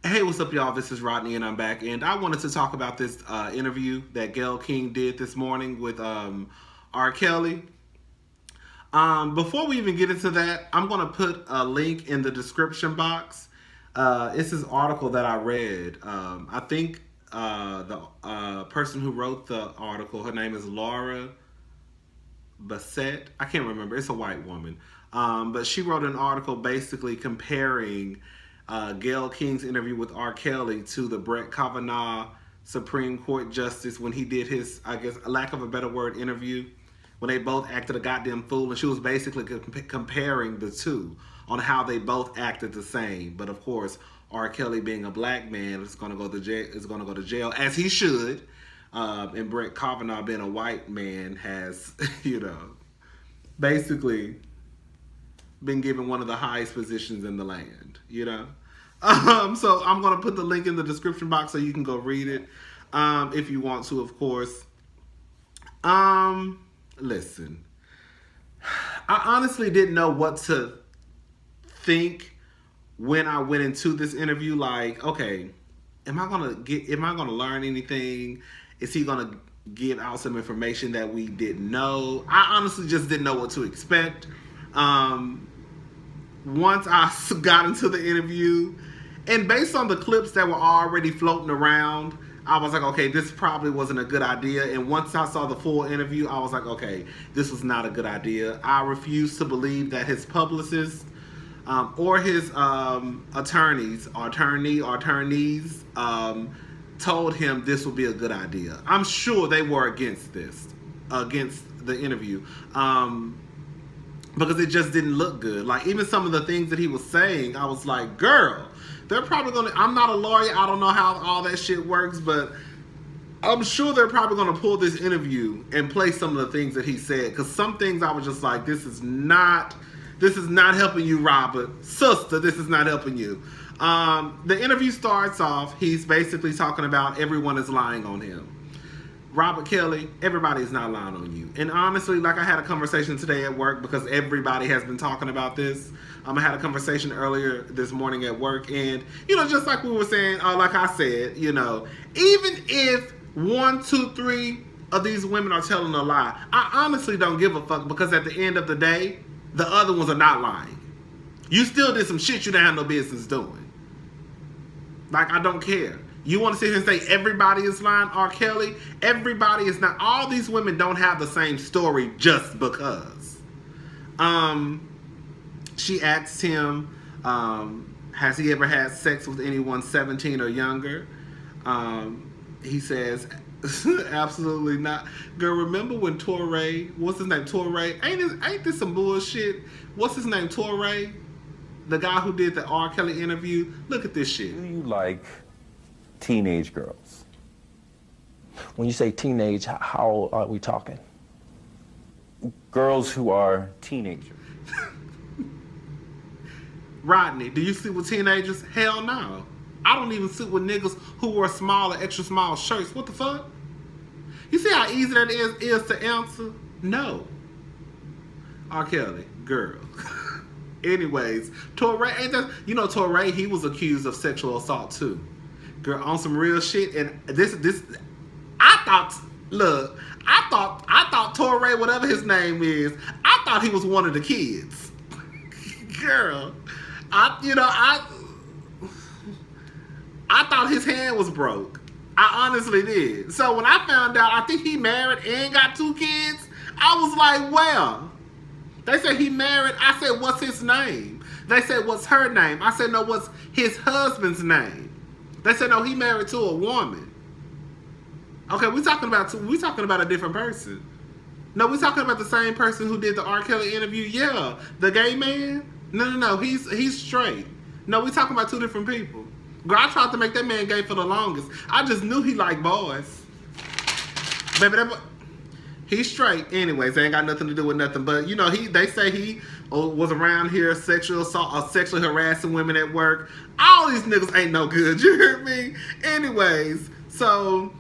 Hey, what's up, y'all? This is Rodney, and I'm back. And I wanted to talk about this interview that Gail King did this morning with R. Kelly. Before we even get into that, I'm going to put a link in the description box. It's this article that I read. I think the person who wrote the article, her name is Laura Bassett. I can't remember. It's a white woman. But she wrote an article basically comparing Gail King's interview with R. Kelly to the Brett Kavanaugh Supreme Court Justice when he did his, I guess, lack of a better word, interview. When they both acted a goddamn fool, and she was basically comparing the two on how they both acted the same. But of course, R. Kelly being a black man is going to go to jail. Is going to go to jail as he should. And Brett Kavanaugh being a white man has, basically been given one of the highest positions in the land. So I'm going to put the link in the description box so you can go read it if you want to, of course. Listen, I honestly didn't know what to think when I went into this interview. Like, okay, am I gonna learn anything? Is he gonna give out some information that we didn't know? I honestly just didn't know what to expect. Once I got into the interview, and based on the clips that were already floating around, I was like, okay, this probably wasn't a good idea. And once I saw the full interview, I was like, okay, this was not a good idea. I refuse to believe that his publicist or his attorneys told him this would be a good idea. I'm sure they were against the interview. Because it just didn't look good. Like, even some of the things that he was saying, I was like, girl, they're probably going to... I'm not a lawyer. I don't know how all that shit works, but I'm sure they're probably going to pull this interview and play some of the things that he said. Because some things I was just like, this is not helping you, Robert. Sister, this is not helping you. The interview starts off, he's basically talking about everyone is lying on him. Robert Kelly, everybody is not lying on you. And honestly, like, I had a conversation today at work because everybody has been talking about this. I had a conversation earlier this morning at work, and, just like we were saying, like I said, even if 1, 2, 3 of these women are telling a lie, I honestly don't give a fuck, because at the end of the day, the other ones are not lying. You still did some shit you didn't have no business doing. Like, I don't care. You want to sit here and say everybody is lying? R. Kelly, everybody is not. All these women don't have the same story just because. She asked him, has he ever had sex with anyone 17 or younger? He says, absolutely not. Girl, remember when Torrey, what's his name? Torrey? Ain't this some bullshit? What's his name? Torrey? The guy who did the R. Kelly interview? Look at this shit. Do you like teenage girls? When you say teenage, how old are we talking? Girls who are teenagers. Rodney, do you sleep with teenagers? Hell no. I don't even sleep with niggas who wear small or extra small shirts. What the fuck? You see how easy that is to answer? No. R. Kelly, girl. Anyways, Torrey, Torrey, he was accused of sexual assault too. Girl, on some real shit. And this, I thought Torrey, whatever his name is, I thought he was one of the kids. Girl, I thought his hand was broke. I honestly did. So when I found out, I think he married and got 2 kids, I was like, well. They said he married. I said, what's his name? They said, what's her name? I said, no, what's his husband's name? They said, no, he married to a woman. Okay, we talking about a different person. No, we talking about the same person who did the R. Kelly interview. Yeah, the gay man. No, he's straight. No, we talking about 2 different people. Girl, I tried to make that man gay for the longest. I just knew he liked boys. Baby, he's straight. Anyways, they ain't got nothing to do with nothing. But, they say he was around here sexually harassing women at work. All these niggas ain't no good. You hear me? Anyways, so,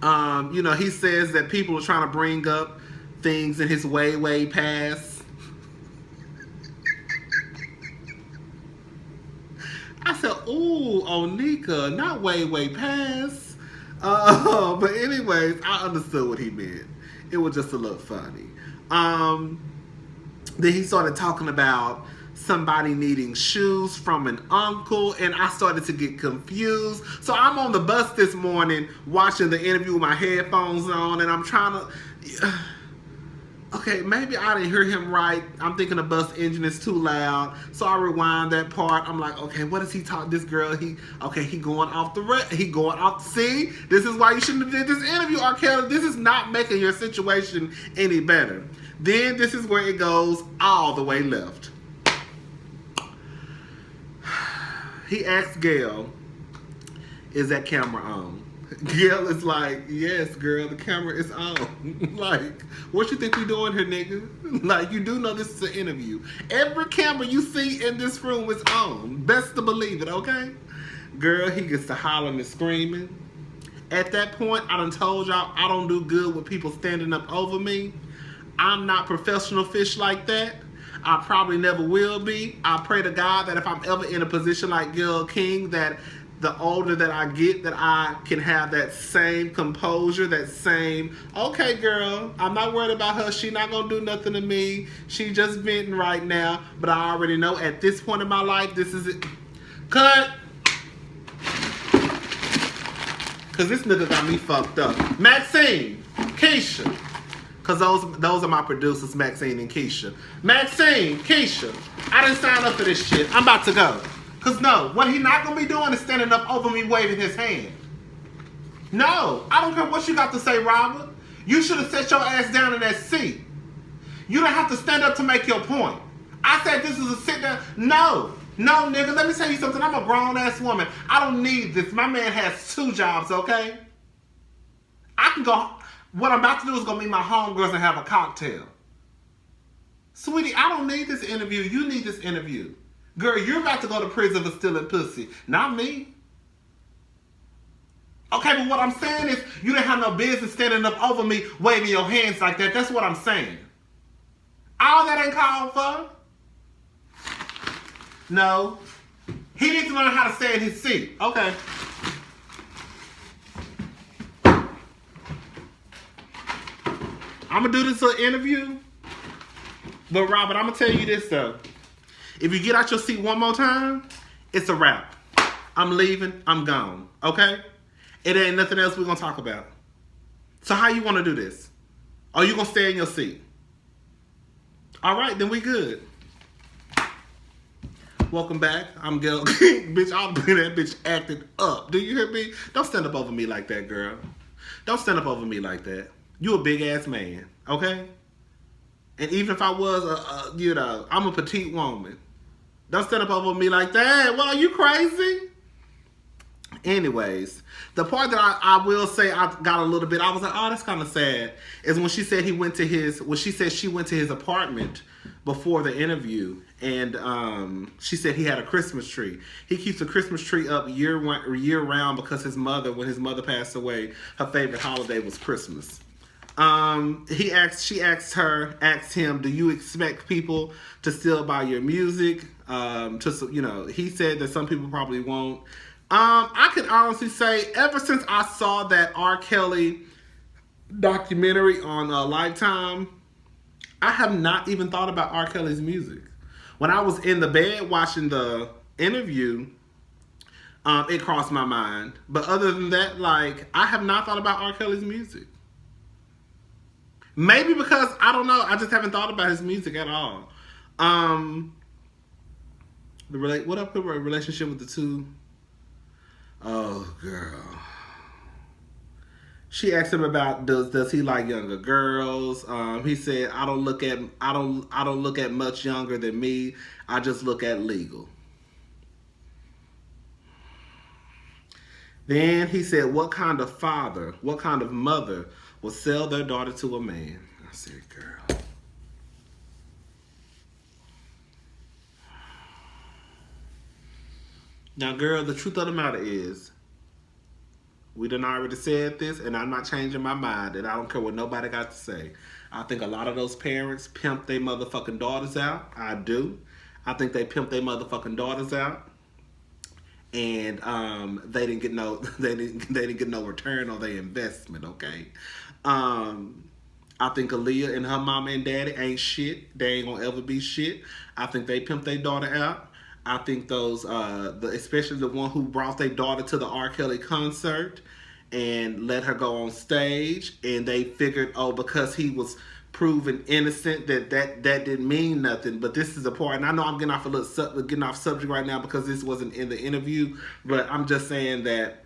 he says that people are trying to bring up things in his way past. I said, ooh, Onika, not way past. But anyways, I understood what he meant. It was just a little funny. Then he started talking about somebody needing shoes from an uncle, and I started to get confused. So I'm on the bus this morning watching the interview with my headphones on, and I'm trying to... Okay, maybe I didn't hear him right. I'm thinking the bus engine is too loud. So I rewind that part. I'm like, okay, what does he talk? This girl, he going off the he going off. See, this is why you shouldn't have did this interview, R. Kelly. This is not making your situation any better. Then this is where it goes all the way left. He asked Gail, is that camera on? Gail is like, yes, girl, the camera is on. Like, what you think we doing here, nigga? Like, you do know this is an interview. Every camera you see in this room is on. Best to believe it, okay? Girl, he gets to hollering and screaming. At that point, I done told y'all I don't do good with people standing up over me. I'm not professional fish like that. I probably never will be. I pray to God that if I'm ever in a position like Gail King, that the older that I get, that I can have that same composure, that same, okay, girl, I'm not worried about her. She not going to do nothing to me. She just venting right now. But I already know at this point in my life, this is it. Cut. Because this nigga got me fucked up. Maxine, Keisha. Because those are my producers, Maxine and Keisha. Maxine, Keisha, I didn't sign up for this shit. I'm about to go. Because no, what he not going to be doing is standing up over me waving his hand. No, I don't care what you got to say, Robert. You should have set your ass down in that seat. You don't have to stand up to make your point. I said this is a sit down. No, nigga, let me tell you something. I'm a grown-ass woman. I don't need this. My man has 2 jobs, okay? I can go... What I'm about to do is go meet my homegirls and have a cocktail. Sweetie, I don't need this interview. You need this interview. Girl, you're about to go to prison for stealing pussy. Not me. Okay, but what I'm saying is you didn't have no business standing up over me waving your hands like that. That's what I'm saying. All that ain't called for. No. He needs to learn how to stay in his seat. Okay. I'm going to do this interview. But Robert, I'm going to tell you this though. If you get out your seat one more time, it's a wrap. I'm leaving. I'm gone. Okay? It ain't nothing else we're going to talk about. So how you want to do this? Are you going to stay in your seat? All right, then we good. Welcome back. I'm Gail. Bitch, I'll bring that bitch acting up. Do you hear me? Don't stand up over me like that, girl. Don't stand up over me like that. You a big ass man, okay? And even if I was I'm a petite woman. Don't stand up over me like that. Well, are you crazy? Anyways, the part that I will say I got a little bit, I was like, oh, that's kind of sad, is when she said she went to his apartment before the interview, and she said he had a Christmas tree. He keeps a Christmas tree up year round because when his mother passed away, her favorite holiday was Christmas. She asked him, do you expect people to still buy your music? He said that some people probably won't. I can honestly say, ever since I saw that R. Kelly documentary on Lifetime, I have not even thought about R. Kelly's music. When I was in the bed watching the interview, it crossed my mind. But other than that, I have not thought about R. Kelly's music. Maybe because, I don't know, I just haven't thought about his music at all. What up with a relationship with the 2? Oh, girl. She asked him about does he like younger girls? He said, I don't look at much younger than me. I just look at legal. Then he said, what kind of father, what kind of mother will sell their daughter to a man? I said, girl. Now, girl, the truth of the matter is, we done already said this, and I'm not changing my mind, and I don't care what nobody got to say. I think a lot of those parents pimp their motherfucking daughters out. I do. I think they pimp their motherfucking daughters out. and they didn't get no they didn't get no return on their investment. Okay, I think Aaliyah and her mama and daddy ain't shit. They ain't gonna ever be shit. I think they pimped their daughter out. I think those, especially the one who brought their daughter to the R. Kelly concert and let her go on stage, and they figured, oh, because he was proven innocent, that didn't mean nothing. But this is a part, and I know I'm getting off subject right now because this wasn't in the interview, but I'm just saying that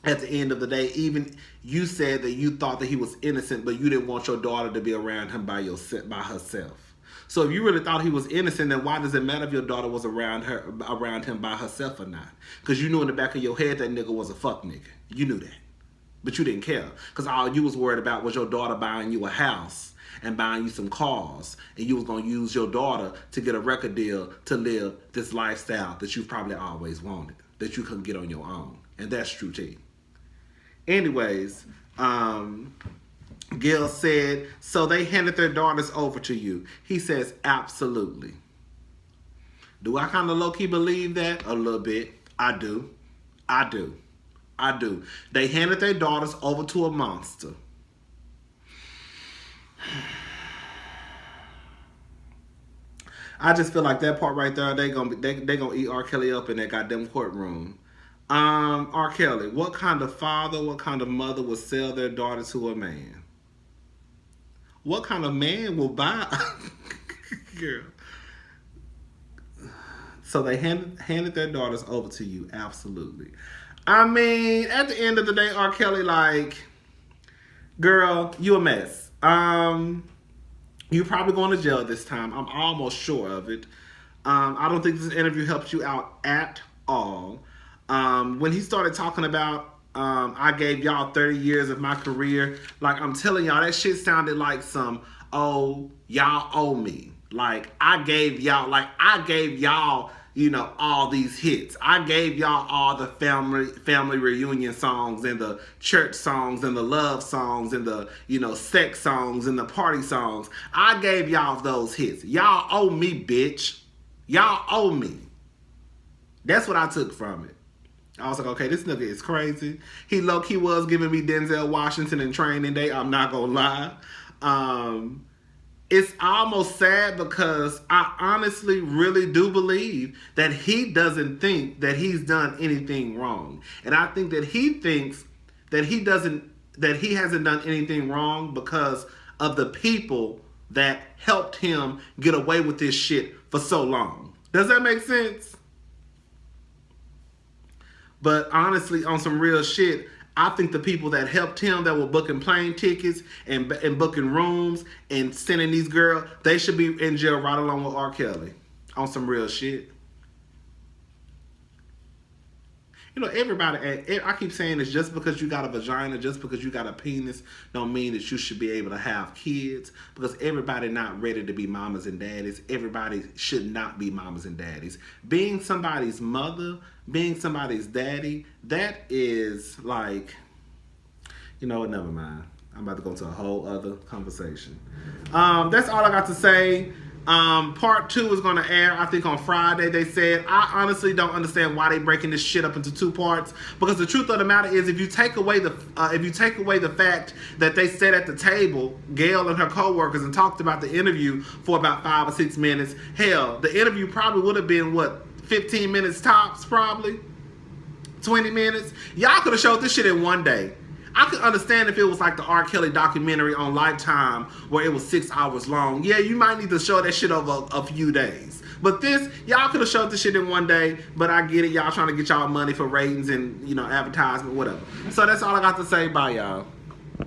at the end of the day, even you said that you thought that he was innocent, but you didn't want your daughter to be around him by herself. So if you really thought he was innocent, then why does it matter if your daughter was around him by herself or not? Because you knew in the back of your head that nigga was a fuck nigga. You knew that. But you didn't care. Because all you was worried about was your daughter buying you a house and buying you some cars. And you was going to use your daughter to get a record deal to live this lifestyle that you probably always wanted, that you couldn't get on your own. And that's true too. Anyways, Gail said, so they handed their daughters over to you. He says, absolutely. Do I kind of low-key believe that? A little bit. I do. They handed their daughters over to a monster. I just feel like that part right there, they gonna eat R. Kelly up in that goddamn courtroom. R. Kelly, what kind of father, what kind of mother would sell their daughter to a man? What kind of man will buy? Girl. So they handed their daughters over to you. Absolutely. I mean, at the end of the day, R. Kelly, like, girl, you a mess. You're probably going to jail this time. I'm almost sure of it. I don't think this interview helped you out at all. When he started talking about, I gave y'all 30 years of my career, like, I'm telling y'all, that shit sounded like some, oh, y'all owe me. Like, I gave y'all, you know, all these hits. I gave y'all all the family reunion songs and the church songs and the love songs and the, you know, sex songs and the party songs. I gave y'all those hits. Y'all owe me, bitch. Y'all owe me. That's what I took from it. I was like, okay, this nigga is crazy. He low-key was giving me Denzel Washington in Training Day. I'm not gonna lie. It's almost sad because I honestly really do believe that he doesn't think that he's done anything wrong. And I think that he thinks that he hasn't done anything wrong because of the people that helped him get away with this shit for so long. Does that make sense? But honestly, on some real shit, I think the people that helped him, that were booking plane tickets and booking rooms and sending these girls, they should be in jail right along with R. Kelly. On some real shit. You know, everybody, I keep saying this, just because you got a vagina, just because you got a penis, don't mean that you should be able to have kids. Because everybody not ready to be mamas and daddies. Everybody should not be mamas and daddies. Being somebody's mother, being somebody's daddy, that is like, you know what, never mind. I'm about to go into a whole other conversation. That's all I got to say. Part 2 is going to air, I think, on Friday. They said, I honestly don't understand why they breaking this shit up into 2 parts. Because the truth of the matter is, if you take away the fact that they sat at the table, Gail and her co-workers, and talked about the interview for about 5 or 6 minutes, hell, the interview probably would have been, what, 15 minutes tops, probably? 20 minutes? Y'all could have showed this shit in one day. I could understand if it was like the R. Kelly documentary on Lifetime where it was 6 hours long. Yeah, you might need to show that shit over a few days. But this, y'all could have showed this shit in one day, but I get it. Y'all trying to get y'all money for ratings and, you know, advertisement, whatever. So that's all I got to say. Bye, y'all.